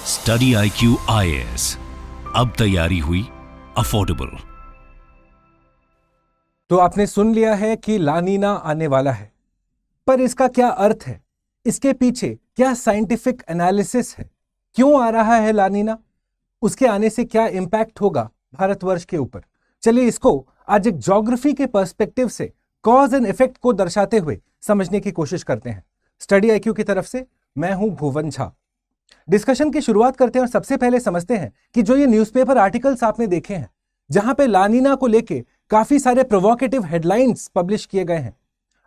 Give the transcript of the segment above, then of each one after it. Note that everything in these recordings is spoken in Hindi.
स्टडी IQ IAS, अब तैयारी हुई अफोर्डेबल। तो आपने सुन लिया है कि लानीना आने वाला है, पर इसका क्या अर्थ है, इसके पीछे क्या साइंटिफिक एनालिसिस है, क्यों आ रहा है लानीना, उसके आने से क्या इंपैक्ट होगा भारतवर्ष के ऊपर। चलिए इसको आज एक ज्योग्राफी के पर्सपेक्टिव से कॉज एंड इफेक्ट को दर्शाते हुए समझने की कोशिश करते हैं। स्टडी IQ की तरफ से मैं हूं भुवन झा। डिस्कशन की शुरुआत करते हैं और सबसे पहले समझते हैं कि जो ये न्यूज़पेपर आर्टिकल्स आपने देखे हैं जहां पे लानीना को लेके काफी सारे प्रोवोकेटिव हेडलाइंस पब्लिश किए गए हैं,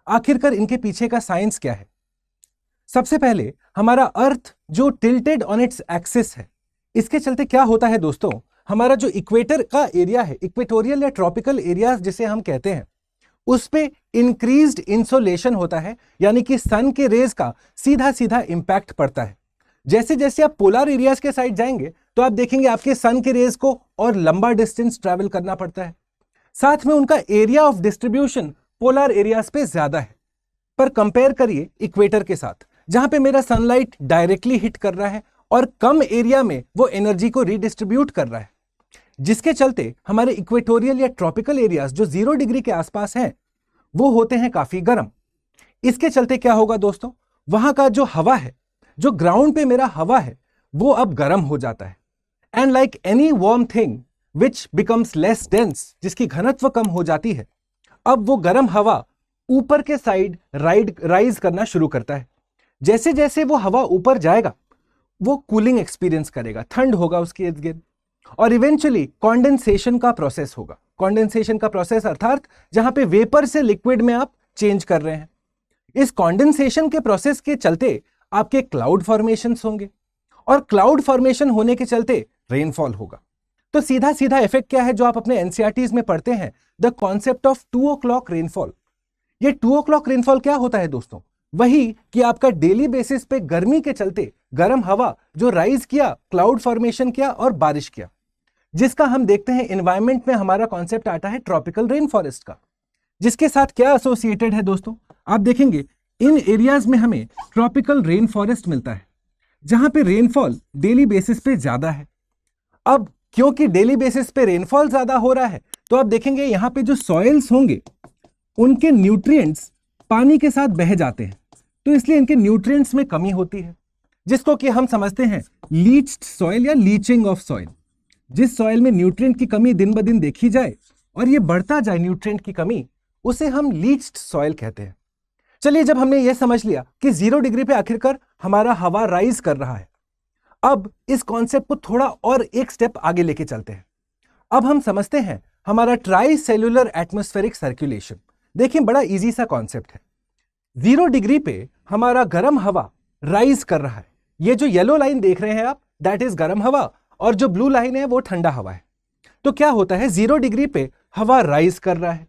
आखिरकार इनके पीछे का साइंस क्या है। सबसे पहले हमारा अर्थ जो टिल्टेड ऑन इट्स एक्सिस है, इसके चलते क्या होता है दोस्तों, हमारा जो इक्वेटर का एरिया है, इक्वेटोरियल या ट्रॉपिकल एरिया जिसे हम कहते हैं, उस पे इंक्रीज्ड इंसोलेशन होता है, यानी कि सन के रेज का सीधा सीधा इंपैक्ट पड़ता है। जैसे जैसे आप पोलर एरियाज के साइड जाएंगे तो आप देखेंगे आपके सन के रेज को और लंबा डिस्टेंस ट्रैवल करना पड़ता है। साथ में उनका area of distribution polar areas पे ज्यादा है। पर कंपेयर करिए इक्वेटर के साथ, जहां पे मेरा सनलाइट डायरेक्टली हिट कर रहा है और कम एरिया में वो एनर्जी को रीडिस्ट्रीब्यूट कर रहा है, जिसके चलते हमारे इक्वेटोरियल या ट्रॉपिकल एरियाज जो 0 डिग्री के आसपास हैं वो होते हैं काफी गर्म। इसके चलते क्या होगा दोस्तों, वहां का जो हवा है, जो ग्राउंड पे मेरा हवा है, वो अब गर्म हो जाता है। And like any warm thing which becomes less dense, जिसकी घनत्व कम हो जाती है, अब वो गर्म हवा ऊपर के साइड राइज करना शुरू करता है। जैसे जैसे वो हवा ऊपर जाएगा वो कूलिंग एक्सपीरियंस करेगा, ठंड होगा उसके इर्द गिर्द, और इवेंचुअली कॉन्डेंसेशन का प्रोसेस होगा। कॉन्डेंसेशन का प्रोसेस अर्थात जहां पे वेपर से लिक्विड में आप चेंज कर रहे हैं। इस कॉन्डेंसेशन के प्रोसेस के चलते आपके क्लाउड फॉर्मेशंस होंगे और क्लाउड फॉर्मेशन होने के चलते रेनफॉल होगा। तो सीधा सीधा इफेक्ट क्या है जो आप अपने एनसीईआरटीज में पढ़ते हैं, the concept of 2 o'clock rainfall. ये 2 o'clock रेनफॉल क्या होता है दोस्तों, वही कि आपका डेली बेसिस पे गर्मी के चलते गर्म हवा जो राइज किया, क्लाउड फॉर्मेशन किया और बारिश किया, जिसका हम देखते हैं एनवायरमेंट में हमारा कॉन्सेप्ट आता है ट्रॉपिकल रेन फॉरेस्ट का। जिसके साथ क्या एसोसिएटेड है दोस्तों, आप देखेंगे इन एरियाज में हमें ट्रॉपिकल रेन फॉरेस्ट मिलता है, जहां पे रेनफॉल डेली बेसिस पे ज्यादा है। अब क्योंकि डेली बेसिस पे रेनफॉल ज्यादा हो रहा है, तो आप देखेंगे यहां पे जो सॉइल्स होंगे उनके न्यूट्रिएंट्स पानी के साथ बह जाते हैं, तो इसलिए इनके न्यूट्रिएंट्स में कमी होती है, जिसको कि हम समझते हैं लीच्ड सॉइल या लीचिंग ऑफ सॉइल। जिस सॉइल में न्यूट्रिएंट की कमी दिन ब दिन देखी जाए और ये बढ़ता जाए न्यूट्रिएंट की कमी, उसे हम लीच्ड सॉइल कहते हैं। चलिए, जब हमने ये समझ लिया कि 0 डिग्री पे आखिरकार हमारा हवा राइज कर रहा है, अब इस कॉन्सेप्ट को थोड़ा और एक स्टेप आगे लेके चलते हैं। अब हम समझते हैं हमारा ट्राई सेल्यूलर एटमॉस्फेरिक सर्कुलेशन। देखिए, बड़ा इजी सा कॉन्सेप्ट है। 0 डिग्री पे हमारा गर्म हवा राइज कर रहा है। ये जो येलो लाइन देख रहे हैं आप, दैट इज गर्म हवा, और जो ब्लू लाइन है वो ठंडा हवा है। तो क्या होता है, 0 डिग्री पे हवा राइज कर रहा है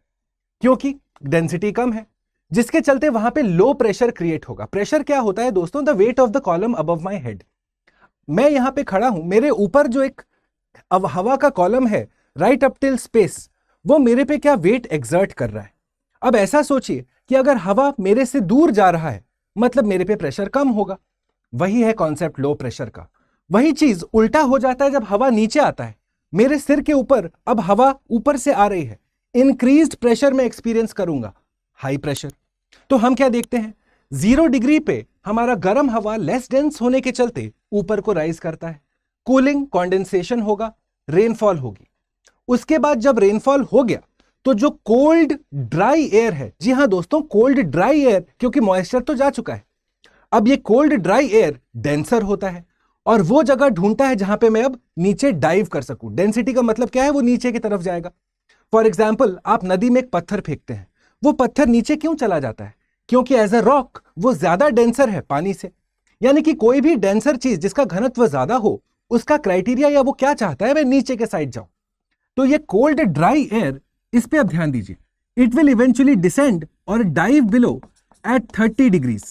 क्योंकि डेंसिटी कम है, जिसके चलते वहां पे लो प्रेशर क्रिएट होगा। प्रेशर क्या होता है दोस्तों, the weight of the column above my head. मैं यहां पे खड़ा हूं, मेरे ऊपर जो एक हवा का कॉलम है राइट अप टिल स्पेस, वो मेरे पे क्या वेट एक्सर्ट कर रहा है। अब ऐसा सोचिए कि अगर हवा मेरे से दूर जा रहा है, मतलब मेरे पे प्रेशर कम होगा। वही है कॉन्सेप्ट लो प्रेशर का। वही चीज उल्टा हो जाता है जब हवा नीचे आता है। मेरे सिर के ऊपर अब हवा ऊपर से आ रही है, इंक्रीज्ड प्रेशर में एक्सपीरियंस करूंगा, हाई प्रेशर। तो हम क्या देखते हैं, 0 डिग्री पे हमारा गर्म हवा लेस डेंस होने के चलते ऊपर को राइज करता है, कूलिंग, कॉन्डेंसेशन होगा, रेनफॉल होगी। उसके बाद जब रेनफॉल हो गया तो जो कोल्ड ड्राई एयर है, जी हां दोस्तों, कोल्ड ड्राई एयर, क्योंकि मॉइस्चर तो जा चुका है, अब ये कोल्ड ड्राई एयर डेंसर होता है और वो जगह ढूंढता है जहां पे मैं अब नीचे डाइव कर सकूं। डेंसिटी का मतलब क्या है, वो नीचे की तरफ जाएगा। फॉर एग्जाम्पल, आप नदी में एक पत्थर फेंकते हैं, वो पत्थर नीचे क्यों चला जाता है, क्योंकि एज अ रॉक वो ज्यादा डेंसर है पानी से। यानी कि कोई भी डेंसर चीज जिसका घनत्व ज्यादा हो, उसका क्राइटेरिया या वो क्या चाहता है, मैं नीचे के साइड जाऊं। तो ये कोल्ड ड्राई एयर, इस पे अब ध्यान दीजिए, इट विल इवेंचुअली डिसेंड और dive below at 30 degrees.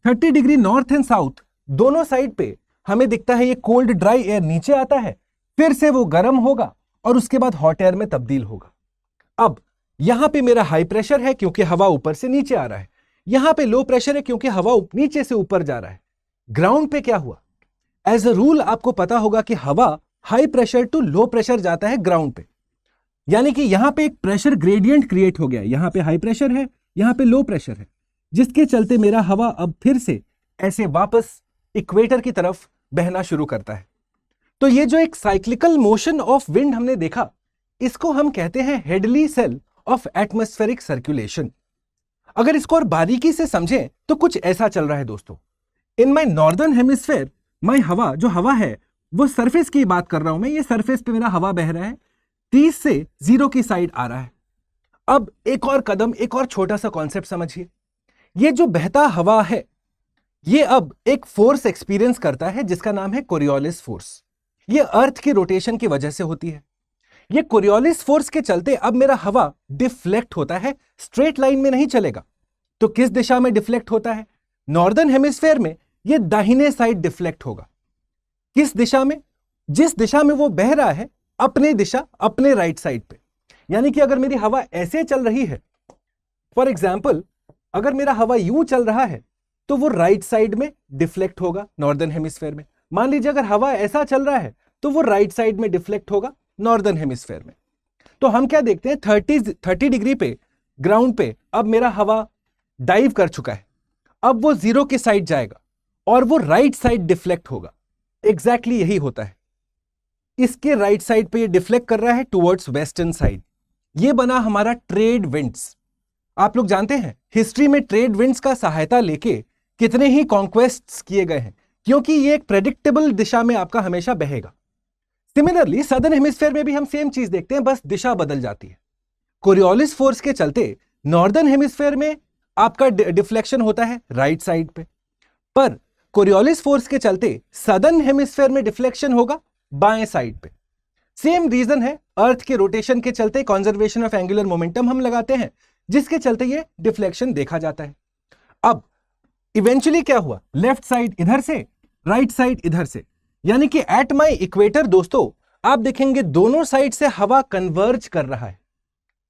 30 degree north and south दोनों साइड पे हमें दिखता है ये कोल्ड ड्राई एयर नीचे आता है, फिर से वो गर्म होगा और उसके बाद हॉट एयर में तब्दील होगा। अब यहां पे मेरा हाई प्रेशर है क्योंकि हवा ऊपर से नीचे आ रहा है, यहां पे लो प्रेशर है क्योंकि हवा नीचे से ऊपर जा रहा है। ग्राउंड पे क्या हुआ, एज अ रूल आपको पता होगा कि हवा high pressure to low pressure जाता है ग्राउंड पे, यानी कि यहां पे एक प्रेशर ग्रेडियंट क्रिएट हो गया, यहां पे हाई प्रेशर है, यहां पे लो प्रेशर है, जिसके चलते मेरा हवा अब फिर से ऐसे वापस इक्वेटर की तरफ बहना शुरू करता है। तो ये जो एक साइक्लिकल मोशन ऑफ विंड हमने देखा, इसको हम कहते हैं Hadley cell of atmospheric circulation. अगर इसको और बारीकी से समझें तो कुछ ऐसा चल रहा है दोस्तों। इन माई नॉर्दर्न हेमिस्फेयर माई हवा, जो हवा है वो सरफेस की बात कर रहा हूं मैं, ये सरफेस पे मेरा हवा बह रहा है, 30 से 0 की साइड आ रहा है। अब एक और कदम, एक और छोटा सा कॉन्सेप्ट समझिए। ये जो बहता हवा है ये अब एक फोर्स एक्सपीरियंस करता है जिसका नाम है कोरियोलिस फोर्स। ये अर्थ की रोटेशन की वजह से होती है। ये कोरियोलिस फोर्स के चलते अब मेरा हवा डिफ्लेक्ट होता है, स्ट्रेट लाइन में नहीं चलेगा। तो किस दिशा में डिफ्लेक्ट होता है? नॉर्दर्न हेमिस्फेयर में ये दाहिने साइड डिफ्लेक्ट होगा। किस दिशा में? जिस दिशा में वो बह रहा है, अपने दिशा, अपने राइट साइड पे। यानी कि अगर मेरी हवा ऐसे चल रही है, फॉर एग्जाम्पल अगर मेरा हवा यूं चल रहा है तो वो राइट साइड में डिफ्लेक्ट होगा नॉर्दर्न हेमिस्फेयर में। मान लीजिए अगर हवा ऐसा चल रहा है तो वो राइट साइड में डिफ्लेक्ट होगा नॉर्दर्न हेमिस्फेयर में। तो हम क्या देखते हैं, 30 डिग्री पे ग्राउंड पे अब मेरा हवा डाइव कर चुका है, अब वो 0 की साइड जाएगा और वो राइट साइड डिफ्लेक्ट होगा। एग्जैक्टली यही होता है। इसके राइट साइड पे ये डिफ्लेक्ट कर रहा है टुवर्ड्स वेस्टर्न साइड। ये बना हमारा ट्रेड विंड्स। आप लोग जानते हैं हिस्ट्री में ट्रेड विंड्स का सहायता लेके कितने ही कॉन्क्वेस्ट्स किए गए हैं, क्योंकि ये एक प्रेडिक्टेबल दिशा में आपका हमेशा बहेगा। सिमिलरली सदर्न हेमिस्फेयर में भी हम सेम चीज देखते हैं, बस दिशा बदल जाती है। कोरियोलिस फोर्स के चलते नॉर्दर्न हेमिस्फेयर में आपका डिफ्लेक्शन होता है राइट साइड पे, पर कोरियोलिस फोर्स के चलते सदर्न हेमिस्फेयर में डिफ्लेक्शन होगा बाएं साइड पे। सेम रीजन है, अर्थ के रोटेशन के चलते कंजर्वेशन ऑफ एंगुलर मोमेंटम हम लगाते हैं, जिसके चलते ये डिफ्लेक्शन देखा जाता है। अब इवेंचुअली क्या हुआ, लेफ्ट साइड इधर से, राइट साइड इधर से, यानी कि एट माई इक्वेटर दोस्तों आप देखेंगे दोनों साइड से हवा कन्वर्ज कर रहा है,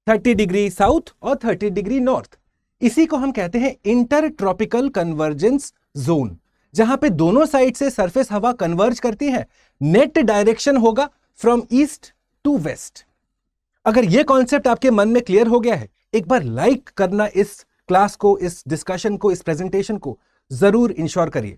30 डिग्री साउथ और 30 डिग्री नॉर्थ। इसी को हम कहते हैं इंटर ट्रॉपिकल कन्वर्जेंस जोन, जहां पे दोनों साइड से सरफेस हवा कन्वर्ज करती है। नेट डायरेक्शन होगा फ्रॉम ईस्ट टू वेस्ट। अगर यह कॉन्सेप्ट आपके मन में क्लियर हो गया है, एक बार लाइक करना इस क्लास को, इस डिस्कशन को, इस प्रेजेंटेशन को जरूर इंश्योर करिए।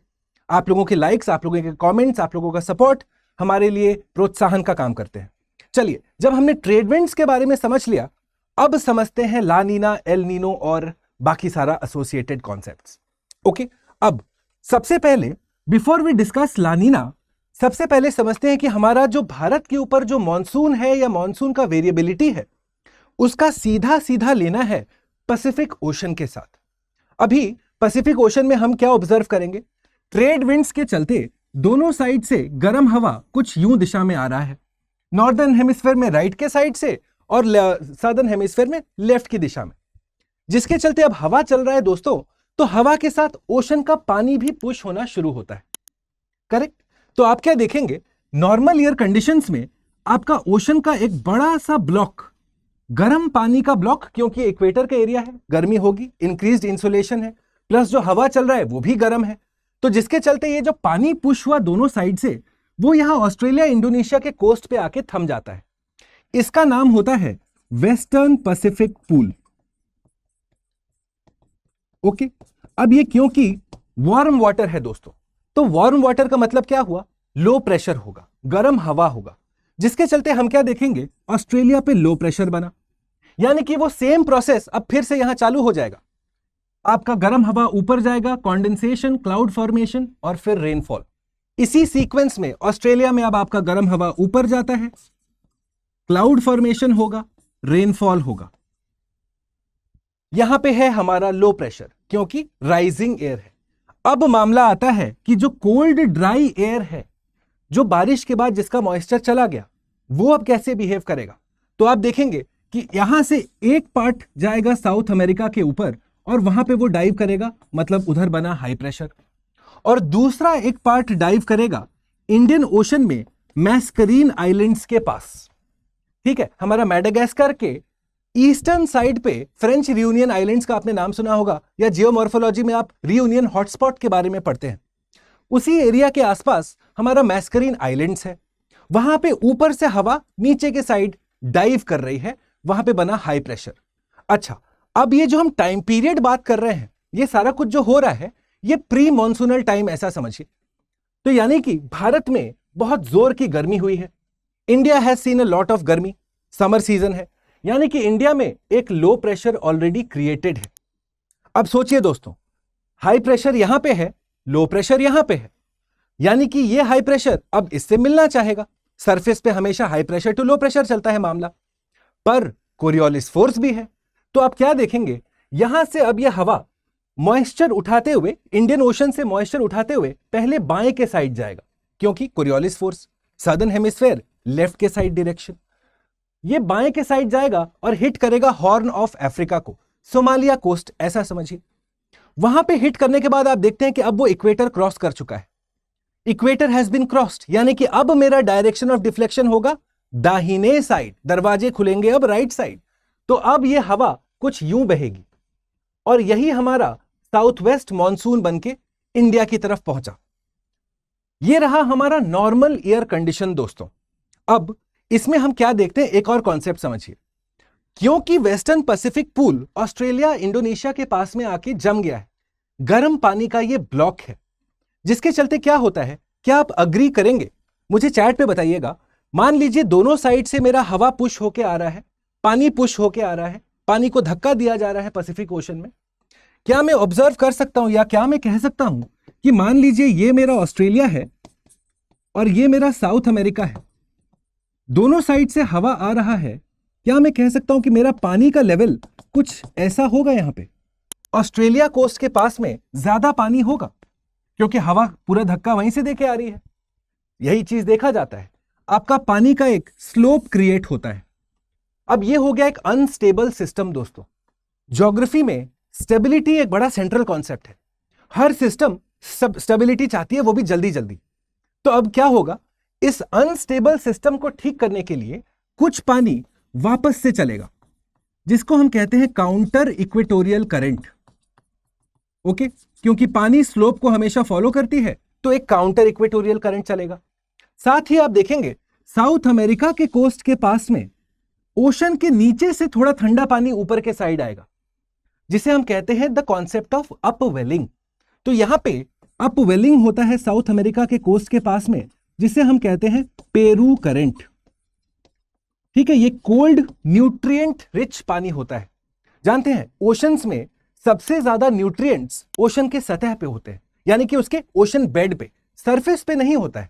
आप लोगों के लाइक्स, आप लोगों के कमेंट्स, आप लोगों का सपोर्ट हमारे लिए प्रोत्साहन का काम करते हैं। चलिए, जब हमने ट्रेड विंड्स के बारे में समझ लिया, अब समझते हैं ला नीना, एल नीनो और बाकी सारा एसोसिएटेड कॉन्सेप्ट्स। ओके, अब सबसे पहले बिफोर वी डिस्कस ला नीना, सबसे पहले समझते हैं कि हमारा जो भारत के ऊपर जो मॉनसून है या मॉनसून का वेरिएबिलिटी है, उसका सीधा सीधा लेना है पैसिफिक ओशन के साथ। अभी पैसिफिक ओशन में हम क्या ऑब्जर्व करेंगे, ट्रेड विंड्स के चलते दोनों साइड से गर्म हवा कुछ यूं दिशा में आ रहा है, नॉर्दर्न हेमिस्फेयर में राइट के साइड से और सदर्न हेमिस्फेयर में लेफ्ट की दिशा में, जिसके चलते अब हवा चल रहा है दोस्तों, तो हवा के साथ ओशन का पानी भी पुश होना शुरू होता है। करेक्ट? तो आप क्या देखेंगे, नॉर्मल एयर कंडीशंस में आपका ओशन का एक बड़ा सा ब्लॉक, गर्म पानी का ब्लॉक, क्योंकि इक्वेटर का एरिया है, गर्मी होगी, इंक्रीज्ड इंसुलेशन है, प्लस जो हवा चल रहा है वो भी गर्म है, तो जिसके चलते ये जो पानी पुश हुआ दोनों साइड से, वो यहां ऑस्ट्रेलिया इंडोनेशिया के कोस्ट पे आके थम जाता है। इसका नाम होता है वेस्टर्न पैसिफिक पूल। ओके, अब ये क्योंकि वार्म वाटर है दोस्तों, तो वार्म वाटर का मतलब क्या हुआ, लो प्रेशर होगा, गर्म हवा होगा, जिसके चलते हम क्या देखेंगे, ऑस्ट्रेलिया पे लो प्रेशर बना, यानी कि वो सेम प्रोसेस अब फिर से यहां चालू हो जाएगा। आपका गर्म हवा ऊपर जाएगा, कॉन्डेंसेशन, क्लाउड फॉर्मेशन और फिर रेनफॉल। इसी सीक्वेंस में ऑस्ट्रेलिया में अब आपका गर्म हवा ऊपर जाता है, क्लाउड फॉर्मेशन होगा, रेनफॉल होगा। यहां पे है हमारा लो प्रेशर, क्योंकि राइजिंग एयर है। अब मामला आता है कि जो कोल्ड ड्राई एयर है, जो बारिश के बाद जिसका मॉइस्चर चला गया, वो अब कैसे बिहेव करेगा। तो आप देखेंगे कि यहां से एक पार्ट जाएगा साउथ अमेरिका के ऊपर और वहां पे वो डाइव करेगा, मतलब उधर बना हाई प्रेशर, और दूसरा एक पार्ट डाइव करेगा इंडियन ओशन में मैस्करीन आइलैंड्स के पास। ठीक है, हमारा मैडागास्कर के ईस्टर्न साइड पे फ्रेंच रियूनियन आइलैंड्स का आपने नाम सुना होगा, या जियोमॉर्फोलॉजी में आप रियूनियन हॉटस्पॉट के बारे में पढ़ते हैं। उसी एरिया के आसपास हमारा मैस्करीन आइलैंड्स है, वहां पे ऊपर से हवा नीचे के साइड डाइव कर रही है, वहां पे बना हाई प्रेशर। अच्छा, अब ये जो हम टाइम पीरियड बात कर रहे हैं, ये सारा कुछ जो हो रहा है ये प्री मॉनसूनल टाइम ऐसा समझिए। तो यानी कि भारत में बहुत जोर की गर्मी हुई है। India has seen a lot of गर्मी, समर सीजन है, यानी कि इंडिया में एक लो प्रेशर ऑलरेडी क्रिएटेड है। अब सोचिए दोस्तों, हाई प्रेशर यहां पे है, लो प्रेशर यहां पे है, यानी कि ये हाई प्रेशर अब इससे मिलना चाहेगा। सरफेस पे हमेशा high pressure to low pressure चलता है मामला, पर कोरियोलिस फोर्स भी है। तो आप क्या देखेंगे, यहां से अब यह हवा मॉइस्चर उठाते हुए, इंडियन ओशन से मॉइस्चर उठाते हुए पहले बाएं के साइड जाएगा, क्योंकि Coriolis force, southern hemisphere left के साइड डायरेक्शन। ये बाएं के साइड जाएगा और हिट करेगा हॉर्न ऑफ अफ्रीका को, सोमालिया कोस्ट ऐसा समझिए। वहां पे हिट करने के बाद आप देखते हैं कि अब वो इक्वेटर क्रॉस कर चुका है। इक्वेटर हैज बीन क्रॉस्ड, यानी कि अब मेरा डायरेक्शन ऑफ डिफ्लेक्शन होगा दाहिने साइड, दरवाजे खुलेंगे अब राइट साइड। तो अब ये हवा कुछ यूं बहेगी और यही हमारा साउथ वेस्ट मॉनसून बनके इंडिया की तरफ पहुंचा। ये रहा हमारा नॉर्मल ईयर कंडीशन दोस्तों। अब इसमें हम क्या देखते हैं, एक और कॉन्सेप्ट समझिए। क्योंकि western Pacific pool Australia Indonesia के पास में आके जम गया है, गर्म पानी का ये ब्लॉक है, जिसके चलते क्या होता है, क्या आप अग्री करेंगे, मुझे चैट पे बताइएगा। मान लीजिए दोनों साइड से मेरा हवा पुश होके आ रहा है, पानी पुश होके आ रहा है, पानी को धक्का दिया जा रहा है पैसिफिक ओशन में। क्या मैं ऑब्जर्व कर सकता हूं या क्या मैं कह सकता हूं कि मान लीजिए ये मेरा ऑस्ट्रेलिया है और ये मेरा साउथ अमेरिका है, दोनों साइड से हवा आ रहा है, क्या मैं कह सकता हूं कि मेरा पानी का लेवल कुछ ऐसा होगा, यहां पे ऑस्ट्रेलिया कोस्ट के पास में ज्यादा पानी होगा क्योंकि हवा पूरा धक्का वहीं से देके आ रही है। यही चीज देखा जाता है, आपका पानी का एक स्लोप क्रिएट होता है। अब ये हो गया एक अनस्टेबल सिस्टम दोस्तों। ज्योग्राफी में स्टेबिलिटी एक बड़ा सेंट्रल कॉन्सेप्ट है, हर सिस्टम स्टेबिलिटी चाहती है, वो भी जल्दी जल्दी। तो अब क्या होगा, इस अनस्टेबल सिस्टम को ठीक करने के लिए कुछ पानी वापस से चलेगा, जिसको हम कहते हैं काउंटर इक्वेटोरियल करंट। ओके, क्योंकि पानी स्लोप को हमेशा फॉलो करती है, तो एक काउंटर इक्वेटोरियल करंट चलेगा। साथ ही आप देखेंगे साउथ अमेरिका के कोस्ट के पास में ओशन के नीचे से थोड़ा ठंडा पानी ऊपर के साइड आएगा, जिसे हम कहते हैं द कॉन्सेप्ट ऑफ अपवेलिंग। तो यहां पे अपवेलिंग होता है साउथ अमेरिका के कोस्ट के पास में, जिसे हम कहते हैं पेरू करंट। ठीक है, ये कोल्ड न्यूट्रिएंट रिच पानी होता है। जानते हैं ओशंस में सबसे ज्यादा न्यूट्रिएंट्स ओशन के सतह पे होते हैं, यानी कि उसके ओशन बेड पे, सरफेस पे नहीं होता है।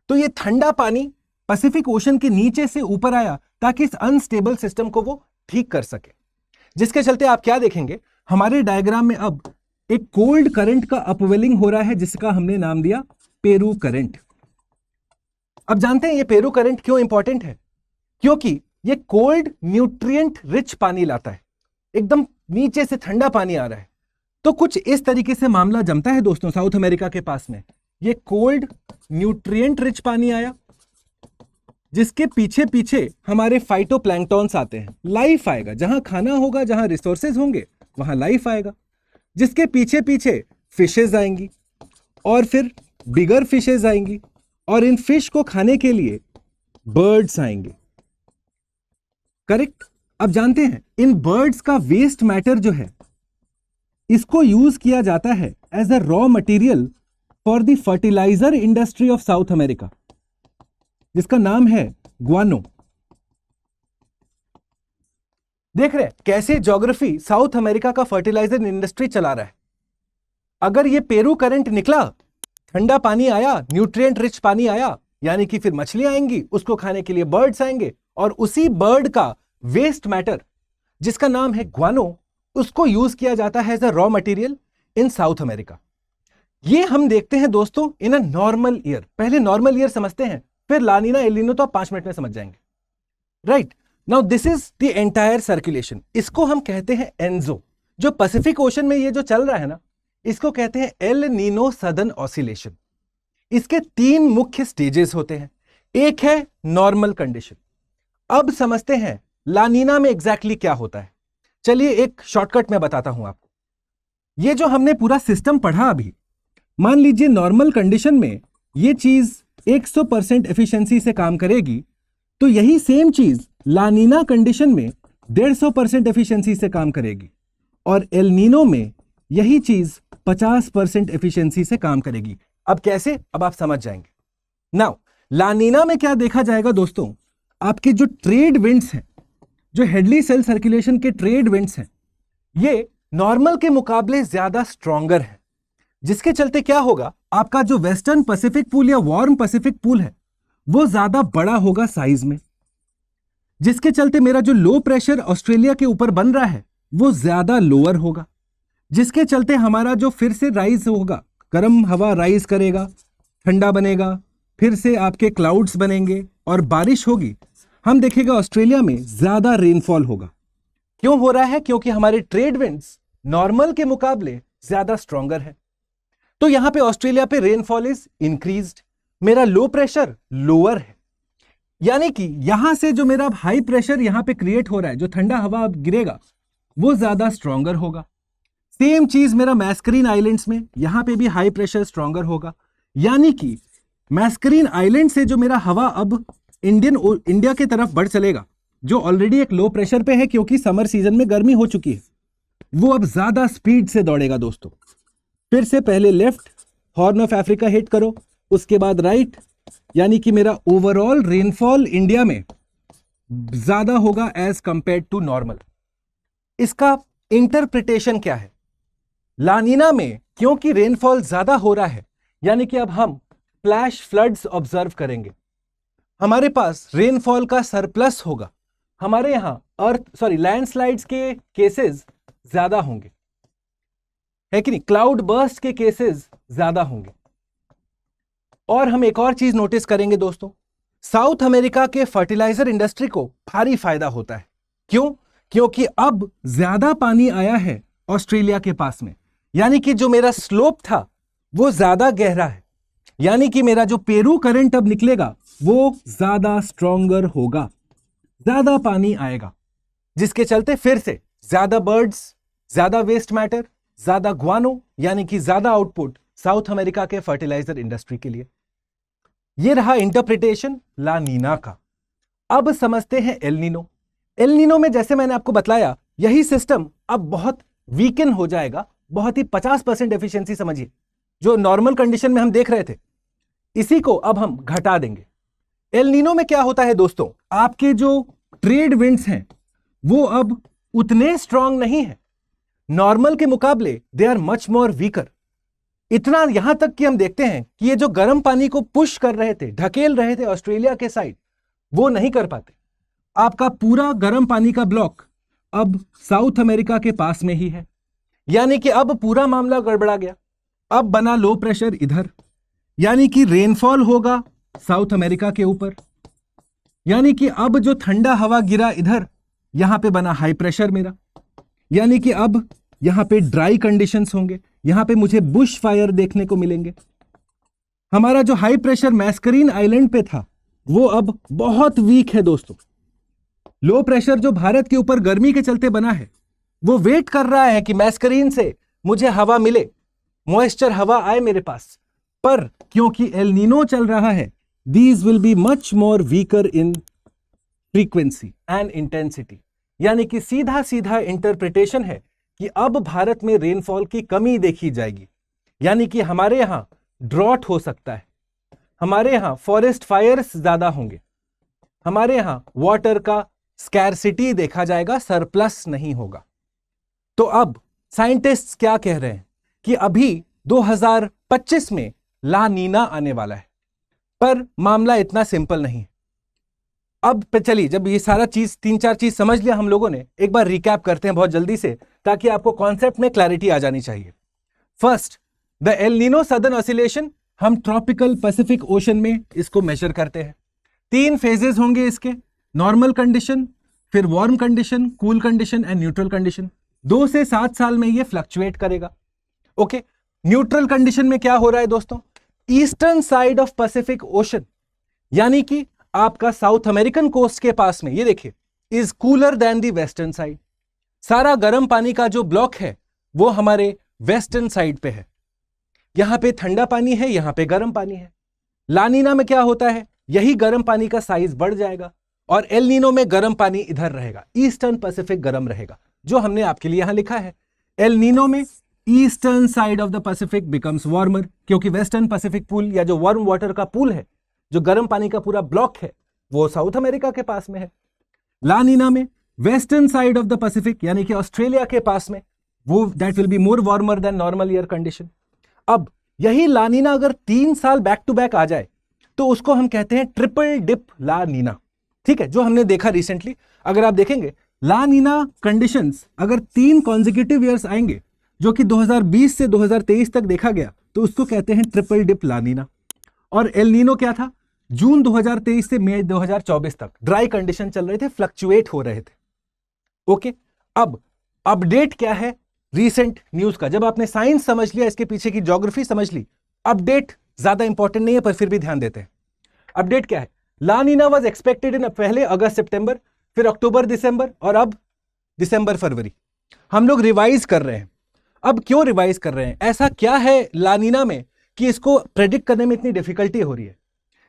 तो ये ठंडा पानी पैसिफिक ओशन के नीचे से ऊपर आया ताकि इस अनस्टेबल सिस्टम को वो ठीक कर सके, जिसके चलते आप क्या देखेंगे, हमारे डायग्राम में अब एक कोल्ड करंट का अपवेलिंग हो रहा है, जिसका हमने नाम दिया पेरू करंट। अब जानते हैं ये पेरू करंट क्यों इंपॉर्टेंट है, क्योंकि ये कोल्ड न्यूट्रिएंट रिच पानी लाता है, एकदम नीचे से ठंडा पानी आ रहा है। तो कुछ इस तरीके से मामला जमता है दोस्तों साउथ अमेरिका के पास में। ये कोल्ड न्यूट्रिएंट रिच पानी आया, जिसके पीछे पीछे हमारे फाइटोप्लैंक्टॉन्स आते हैं, लाइफ आएगा। जहां खाना होगा, जहां रिसोर्सेज होंगे, वहां लाइफ आएगा। जिसके पीछे पीछे फिशेज आएंगी और फिर बिगर फिशेज आएंगी, और इन फिश को खाने के लिए बर्ड्स आएंगे। करेक्ट। अब जानते हैं इन बर्ड्स का वेस्ट मैटर जो है, इसको यूज किया जाता है as a raw material for the fertilizer industry of South America, जिसका नाम है ग्वानो। देख रहे हैं कैसे ज्योग्राफी साउथ अमेरिका का फर्टिलाइजर इंडस्ट्री चला रहा है। अगर ये पेरू करंट निकला, ठंडा पानी आया, न्यूट्रिएंट रिच पानी आया, यानी कि फिर मछलियां आएंगी, उसको खाने के लिए बर्ड्स आएंगे, और उसी बर्ड का वेस्ट मैटर जिसका नाम है ग्वानो, उसको यूज किया जाता है as a raw material in South America. ये हम देखते हैं दोस्तों इन अ नॉर्मल ईयर। पहले नॉर्मल ईयर समझते हैं, फिर लानीना एलिनो तो आप 5 मिनट में समझ जाएंगे। Right now this is the entire circulation. इसको हम कहते हैं एनजो। जो पैसिफिक ओशन में ये जो चल रहा है ना, इसको कहते हैं एल नीनो सदर्न ऑसिलेशन। इसके 3 मुख्य स्टेजेस होते हैं। एक है नॉर्मल कंडीशन। अब समझते हैं लानीना में एग्जैक्टली क्या होता है। चलिए एक शॉर्टकट में बताता हूं आपको। ये जो हमने पूरा सिस्टम पढ़ा अभी, मान लीजिए नॉर्मल कंडीशन में ये चीज 100% एफिशिएंसी से काम करेगी, तो यही सेम चीज लानीना कंडीशन में 150% एफिशिएंसी से काम करेगी, और एल नीनो में यही चीज 50% एफिशिएंसी से काम करेगी। अब कैसे, अब आप समझ जाएंगे। नाउ लानीना में क्या देखा जाएगा दोस्तों, आपके जो ट्रेड विंड्स हैं, जो हेडली सेल सर्कुलेशन के ट्रेड विंड्स हैं, ये नॉर्मल के मुकाबले ज्यादा स्ट्रॉन्गर है, जिसके चलते क्या होगा, आपका जो वेस्टर्न पैसिफिक पूल या वार्म पैसिफिक पूल है वो ज्यादा बड़ा होगा साइज में, जिसके चलते मेरा जो लो प्रेशर ऑस्ट्रेलिया के ऊपर बन रहा है वो ज्यादा लोअर होगा, जिसके चलते हमारा जो फिर से राइज होगा, गर्म हवा राइज करेगा, ठंडा बनेगा, फिर से आपके क्लाउड्स बनेंगे और बारिश होगी। हम देखेगा ऑस्ट्रेलिया में ज्यादा रेनफॉल होगा। क्यों हो रहा है? क्योंकि हमारे ट्रेड विंड्स नॉर्मल के मुकाबले ज्यादा स्ट्रॉन्गर है। तो यहां पे ऑस्ट्रेलिया पे रेनफॉल इज इंक्रीज्ड, मेरा लो प्रेशर लोअर है, यानी कि यहां से जो मेरा हाई प्रेशर यहां पे क्रिएट हो रहा है, जो ठंडा हवा अब गिरेगा वो ज्यादा स्ट्रॉन्गर होगा। सेम चीज मेरा मैस्करीन आइलैंड्स में, यहां पे भी हाई प्रेशर स्ट्रॉन्गर होगा, यानी कि मैस्करीन आइलैंड से जो मेरा हवा अब इंडिया की तरफ बढ़ चलेगा, जो ऑलरेडी एक लो प्रेशर पे है क्योंकि समर सीजन में गर्मी हो चुकी है, वो अब ज्यादा स्पीड से दौड़ेगा दोस्तों। फिर से पहले left horn of Africa hit करो, उसके बाद राइट, यानी कि मेरा ओवरऑल रेनफॉल इंडिया में ज्यादा होगा एज कंपेयर्ड टू नॉर्मल। इसका इंटरप्रिटेशन क्या है? लानीना में क्योंकि रेनफॉल ज्यादा हो रहा है, यानी कि अब हम फ्लैश फ्लड्स ऑब्जर्व करेंगे, हमारे पास रेनफॉल का सरप्लस होगा, हमारे यहां लैंडस्लाइड्स के केसेस ज्यादा होंगे, है कि नहीं? क्लाउड बर्स्ट के केसेस ज्यादा होंगे। और हम एक और चीज नोटिस करेंगे दोस्तों, साउथ अमेरिका के फर्टिलाइजर इंडस्ट्री को भारी फायदा होता है। क्यों? क्योंकि अब ज्यादा पानी आया है ऑस्ट्रेलिया के पास में, यानी कि जो मेरा स्लोप था वो ज्यादा गहरा है, यानी कि मेरा जो पेरू करंट अब निकलेगा वो ज्यादा स्ट्रॉन्गर होगा, ज्यादा पानी आएगा, जिसके चलते फिर से ज्यादा बर्ड्स, ज्यादा वेस्ट मैटर, ज्यादा ग्वानो, यानी कि ज्यादा आउटपुट साउथ अमेरिका के फर्टिलाइजर इंडस्ट्री के लिए। यह रहा इंटरप्रिटेशन लानीना का। अब समझते हैं एल नीनो। एल नीनो में जैसे मैंने आपको बतलाया, यही सिस्टम अब बहुत वीकन हो जाएगा, बहुत ही 50% एफिशिएंसी समझिए, जो नॉर्मल कंडीशन में हम देख रहे थे, इसी को अब हम घटा देंगे। एल नीनो में क्या होता है दोस्तों, आपके जो ट्रेड विंड्स हैं वो अब उतने स्ट्रांग नहीं है, नॉर्मल के मुकाबले they are much more weaker. इतना यहां तक कि हम देखते हैं कि ये जो गर्म पानी को पुश कर रहे थे, ढकेल रहे थे ऑस्ट्रेलिया के साइड, वो नहीं कर पाते। आपका पूरा गर्म पानी का ब्लॉक अब साउथ अमेरिका के पास में ही है, यानी कि अब पूरा मामला गड़बड़ा गया। अब बना लो प्रेशर इधर, यानी कि रेनफॉल होगा साउथ अमेरिका के ऊपर, यानी कि अब जो ठंडा हवा गिरा इधर, यहां पे बना हाई प्रेशर मेरा, यानी कि अब यहां पे ड्राई कंडीशंस होंगे, यहां पे मुझे बुश फायर देखने को मिलेंगे। हमारा जो हाई प्रेशर मैस्करीन आइलैंड पे था वो अब बहुत वीक है दोस्तों। लो प्रेशर जो भारत के ऊपर गर्मी के चलते बना है वो वेट कर रहा है कि मैस्करीन से मुझे हवा मिले, मॉइस्चर हवा आए मेरे पास, पर क्योंकि एल नीनो चल रहा है, these will be much more weaker in frequency and intensity, यानी कि सीधा सीधा इंटरप्रिटेशन है कि अब भारत में रेनफॉल की कमी देखी जाएगी, यानी कि हमारे यहां ड्रॉट हो सकता है, हमारे यहां फॉरेस्ट फायर्स ज्यादा होंगे, हमारे यहां वाटर का स्कैरसिटी देखा जाएगा, सरप्लस नहीं होगा। तो अब साइंटिस्ट्स क्या कह रहे हैं कि अभी 2025 में ला नीना आने वाला है, पर मामला इतना सिंपल नहीं है। अब चलिए, जब ये सारा चीज 3-4 चीज समझ लिया हम लोगों ने, एक बार रिकैप करते हैं बहुत जल्दी से, ताकि आपको कॉन्सेप्ट में क्लैरिटी आ जानी चाहिए। First, the El Nino southern oscillation, हम ट्रॉपिकल पैसिफिक ओशन में इसको मेजर करते हैं। 3 फेजेस होंगे इसके, नॉर्मल कंडीशन, फिर warm condition, cool condition and neutral condition. 2 से 7 साल में ये फ्लक्चुएट करेगा। ओके, न्यूट्रल कंडीशन में क्या हो रहा है दोस्तों, eastern side of Pacific ocean, यानी कि आपका साउथ अमेरिकन कोस्ट के पास में, ये देखिए, is cooler than the western side. सारा गर्म पानी का जो ब्लॉक है वो हमारे वेस्टर्न साइड पे है। यहां पे ठंडा पानी है, यहां पे गर्म पानी है। लानीना में क्या होता है, यही गर्म पानी का साइज बढ़ जाएगा और एल नीनो में गर्म पानी इधर रहेगा, ईस्टर्न पैसिफिक गर्म रहेगा, जो हमने आपके लिए यहां लिखा है। एल नीनो में eastern side of the Pacific becomes warmer, क्योंकि वेस्टर्न पैसिफिक पूल या जो वार्म वाटर का पूल है, जो गर्म पानी का पूरा ब्लॉक है, वो साउथ अमेरिका के पास में है। लानीना में western side of the Pacific यानी कि ऑस्ट्रेलिया के पास में, वो that will be more warmer than normal year condition. अब यही लानीना अगर 3 साल बैक टू बैक आ जाए तो उसको हम कहते हैं ट्रिपल डिप लानीना, ठीक है, जो हमने देखा रिसेंटली। अगर आप देखेंगे लानीना कंडीशंस अगर 3 कॉन्जिक्यूटिव ईयर्स आएंगे, जो कि 2020 से 2023 तक देखा गया, तो उसको कहते हैं ट्रिपल डिप लानीना। और एल नीनो क्या था, जून 2023 से मई 2024 तक ड्राई कंडीशन चल रहे थे, फ्लक्चुएट हो रहे थे। ओके, अब अपडेट क्या है रीसेंट न्यूज का। जब आपने साइंस समझ लिया, इसके पीछे की ज्योग्राफी समझ ली, अपडेट ज्यादा इंपॉर्टेंट नहीं है पर फिर भी ध्यान देते हैं। अपडेट क्या है, लानीना वाज एक्सपेक्टेड इन पहले अगस्त सितंबर, फिर अक्टूबर दिसंबर और अब दिसंबर फरवरी। हम लोग रिवाइज कर रहे हैं। अब क्यों रिवाइज कर रहे हैं, ऐसा क्या है लानीना में कि इसको प्रेडिक्ट करने में इतनी डिफिकल्टी हो रही है?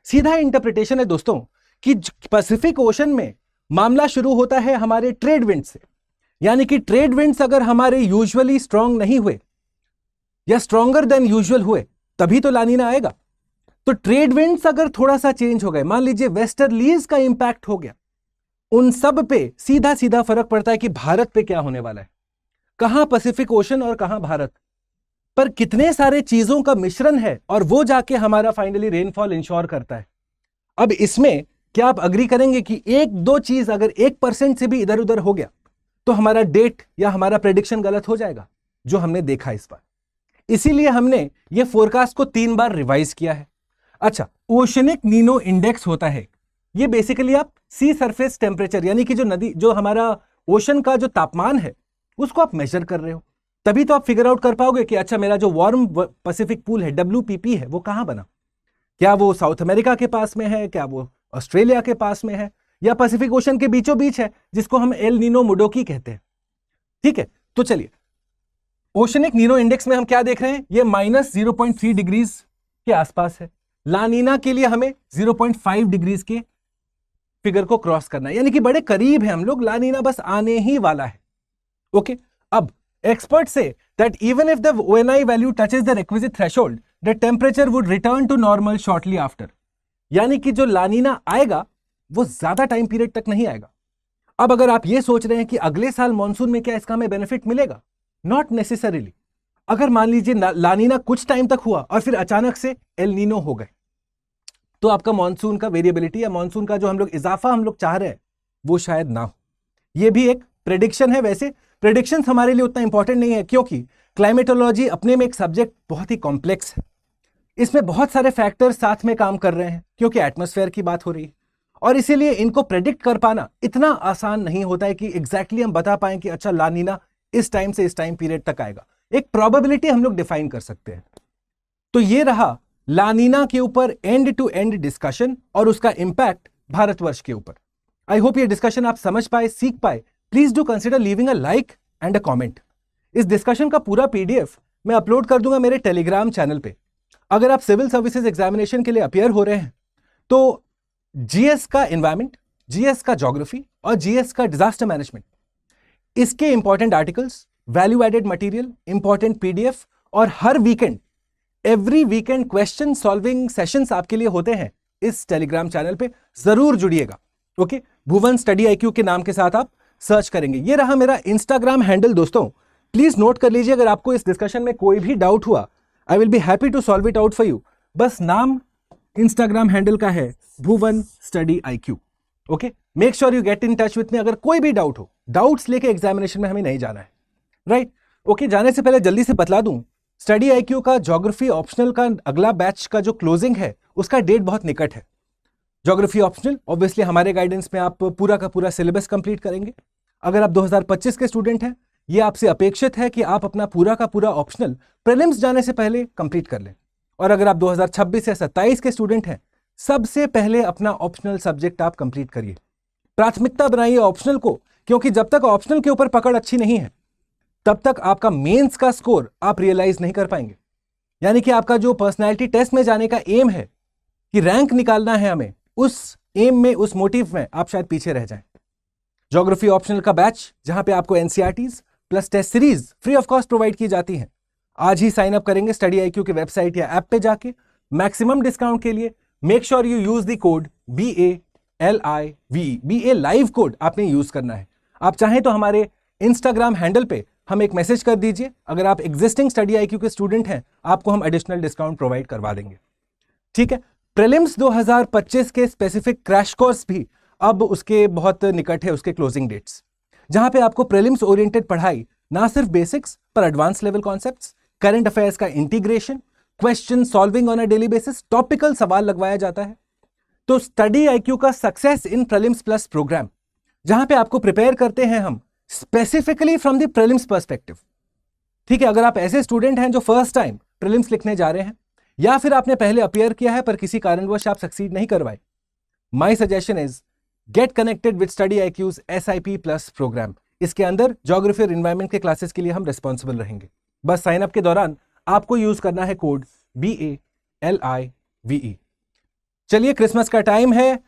सीधा इंटरप्रिटेशन है दोस्तों कि पैसिफिक ओशन में मामला शुरू होता है हमारे ट्रेड विंड से, यानी कि ट्रेड विंड्स अगर हमारे यूजुअली स्ट्रांग नहीं हुए या स्ट्रॉन्गर देन यूजुअल हुए तभी तो लानीना आएगा। तो ट्रेड विंड्स अगर थोड़ा सा चेंज हो गए, मान लीजिए वेस्टर्लीज का इंपैक्ट हो गया, उन सब पे सीधा सीधा फर्क पड़ता है कि भारत पे क्या होने वाला है, कहां पैसिफिक ओशन और कहां भारत। पर कितने सारे चीजों का मिश्रण है और वो जाके हमारा फाइनली रेनफॉल इंश्योर करता है। अब इसमें क्या आप अग्री करेंगे कि 1-2 चीज अगर 1% से भी इधर उधर हो गया तो हमारा डेट या हमारा प्रेडिक्शन गलत हो जाएगा, जो हमने देखा इस बार। इसीलिए हमने ये फोरकास्ट को 3 बार रिवाइज किया है। अच्छा, ओशनिक नीनो इंडेक्स होता है, ये बेसिकली आप सी सरफेस टेम्परेचर यानी कि जो नदी, जो हमारा ओशन का जो तापमान है उसको आप मेजर कर रहे हो, तभी तो आप फिगर आउट कर पाओगे कि अच्छा मेरा जो वार्म पैसिफिक पूल है WPP है वो कहां बना, क्या वो साउथ अमेरिका के पास में है, क्या वो ऑस्ट्रेलिया के पास में है, या पैसिफिक ओशन के बीचों बीच है जिसको हम एल नीनो मुडोकी कहते हैं। ठीक है, तो चलिए ओशनिक नीनो इंडेक्स में हम क्या देख रहे हैं, ये -0.3 डिग्रीज के आसपास है। लानीना के लिए हमें 0.5 डिग्रीज के फिगर को क्रॉस करना है, यानी कि बड़े करीब है हम लोग, लानीना बस आने ही वाला है। ओके, अब एक्सपर्ट से that even if the ONI value touches the requisite threshold the temperature would return to normal shortly after, यानी कि जो लानीना आएगा वो ज्यादा टाइम पीरियड तक नहीं आएगा। अब अगर आप ये सोच रहे हैं कि अगले साल मॉनसून में क्या इसका हमें बेनिफिट मिलेगा, नॉट नेसेसरीली। अगर मान लीजिए लानीना कुछ टाइम तक हुआ और फिर अचानक से एल नीनो हो गए, तो आपका मॉनसून का वेरिएबिलिटी या मॉनसून का जो हम लोग इजाफा हम लोग चाह रहे हैं वो शायद ना हो। ये भी एक प्रेडिक्शन है। वैसे प्रेडिक्शंस हमारे लिए उतना इंपॉर्टेंट नहीं है, क्योंकि क्लाइमेटोलॉजी अपने में एक सब्जेक्ट बहुत ही कॉम्प्लेक्स है, इसमें बहुत सारे फैक्टर्स साथ में काम कर रहे हैं, क्योंकि एटमॉस्फेयर की बात हो रही है, और इसीलिए इनको प्रेडिक्ट कर पाना इतना आसान नहीं होता है कि एग्जैक्टली हम बता पाएं कि अच्छा लानीना इस टाइम से इस टाइम पीरियड तक आएगा। एक प्रोबेबिलिटी हम लोग डिफाइन कर सकते हैं। तो ये रहा लानीना के ऊपर एंड टू एंड डिस्कशन और उसका इंपैक्ट भारतवर्ष के ऊपर। आई होप ये डिस्कशन आप समझ पाए, सीख पाए। Please do consider leaving a like and a comment. इस डिस्कशन का पूरा PDF मैं अपलोड कर दूंगा मेरे टेलीग्राम चैनल पे। अगर आप सिविल सर्विसेज एग्जामिनेशन के लिए अपियर हो रहे हैं तो GS का एनवायरमेंट, GS का ज्योग्राफी और GS का डिजास्टर मैनेजमेंट, इसके important articles, value added material, important PDF और हर weekend every weekend question solving sessions आपके लिए होते हैं इस टेलीग्राम चैनल पे। जरूर जुड़िएगा। ओके, भुवन स्टडी IQ के नाम के साथ आप सर्च करेंगे। ये रहा मेरा इंस्टाग्राम हैंडल दोस्तों, प्लीज नोट कर लीजिए। अगर आपको इस डिस्कशन में कोई भी डाउट हुआ, I will be happy to solve it out for you. बस नाम इंस्टाग्राम हैंडल का है Bhuvan study IQ। Okay, make sure you get in touch with me अगर कोई भी डाउट हो। डाउट्स लेके एग्जामिनेशन में हमें नहीं जाना है, राइट? ओके, जाने से पहले जल्दी से बतला दूं, स्टडी IQ का ज्योग्राफी ऑप्शनल का अगला बैच का जो क्लोजिंग है उसका डेट बहुत निकट है। ज्योग्राफी ऑप्शनल ऑब्वियसली हमारे गाइडेंस में आप पूरा का पूरा सिलेबस कंप्लीट करेंगे। अगर आप 2025 के स्टूडेंट हैं, ये आपसे अपेक्षित है कि आप अपना पूरा का पूरा ऑप्शनल प्रीलिम्स जाने से पहले कंप्लीट कर लें। और अगर आप 2026 या 27 के स्टूडेंट हैं, सबसे पहले अपना ऑप्शनल सब्जेक्ट आप कंप्लीट करिए। प्राथमिकता बनाइए ऑप्शनल को, क्योंकि जब तक ऑप्शनल के ऊपर पकड़ अच्छी नहीं है तब तक आपका मेंस का स्कोर आप रियलाइज नहीं कर पाएंगे। यानी कि आपका जो पर्सनैलिटी टेस्ट में जाने का एम है कि रैंक निकालना है हमें, उस एम में, उस मोटिव में आप शायद पीछे रह जाएं। ज्योग्राफी ऑप्शनल का बैच जहां पे आपको NCERTs plus test series free of cost provide की जाती हैं। आज ही साइन अप करेंगे स्टडी आईक्यू की वेबसाइट या ऐप पे जाके मैक्सिमम डिस्काउंट के लिए। Make sure you use the code BALIVE, BA live code आपने यूज करना है। आप चाहें तो हमारे इंस्टाग्राम हैंडल पे हम एक मैसेज कर दीजिए, अगर आप एग्जिस्टिंग स्टडी आईक्यू के स्टूडेंट हैं आपको हम एडिशनल डिस्काउंट प्रोवाइड करवा देंगे। ठीक है, प्रीलिम्स 2025 के स्पेसिफिक क्रैश कोर्स भी अब उसके बहुत निकट है, उसके क्लोजिंग डेट्स, जहां पे आपको प्रीलिम्स ओरिएंटेड पढ़ाई, ना सिर्फ बेसिक्स पर advance level concepts, current affairs का integration, question solving on a daily basis, topical सवाल लगवाया जाता है। तो स्टडी आईक्यू का success in prelims plus programme, जहां पे आपको प्रिपेयर करते हैं हम specifically from the prelims perspective. ठीक है, अगर आप ऐसे स्टूडेंट हैं जो फर्स्ट टाइम प्रीलिम्स लिखने जा रहे हैं या फिर आपने पहले अपीयर किया है पर किसी कारणवश आप सक्सीड नहीं करवाए, my suggestion is get connected with study IQ's SIP plus program. इसके अंदर ज्योग्राफी और एनवायरमेंट के क्लासेस के लिए हम रिस्पॉन्सिबल रहेंगे। बस साइन अप के दौरान आपको यूज करना है कोड BALIVE। चलिए, क्रिसमस का टाइम है,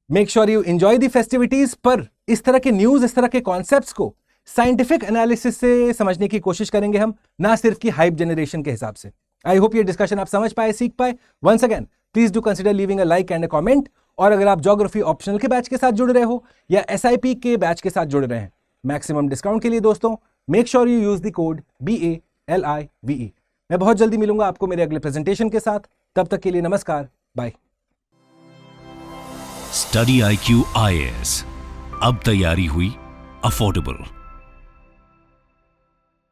make sure you enjoy the festivities, पर इस तरह के न्यूज, इस तरह के कॉन्सेप्ट्स को साइंटिफिक एनालिसिस से समझने की कोशिश करेंगे हम, ना सिर्फ की हाइप जनरेशन के हिसाब से। आई होप ये डिस्कशन आप समझ पाए, सीख पाए। Once again please do consider leaving a like and a comment. और अगर आप ज्योग्राफी ऑप्शनल के बैच के साथ जुड़ रहे हो या SIP के बैच के साथ जुड़ रहे हैं, मैक्सिमम डिस्काउंट के लिए दोस्तों make sure you use the code BALIVE। मैं बहुत जल्दी मिलूंगा आपको मेरे अगले प्रेजेंटेशन के साथ। तब तक के लिए नमस्कार, बाय। स्टडी IQ IAS, अब तैयारी हुई अफोर्डेबल।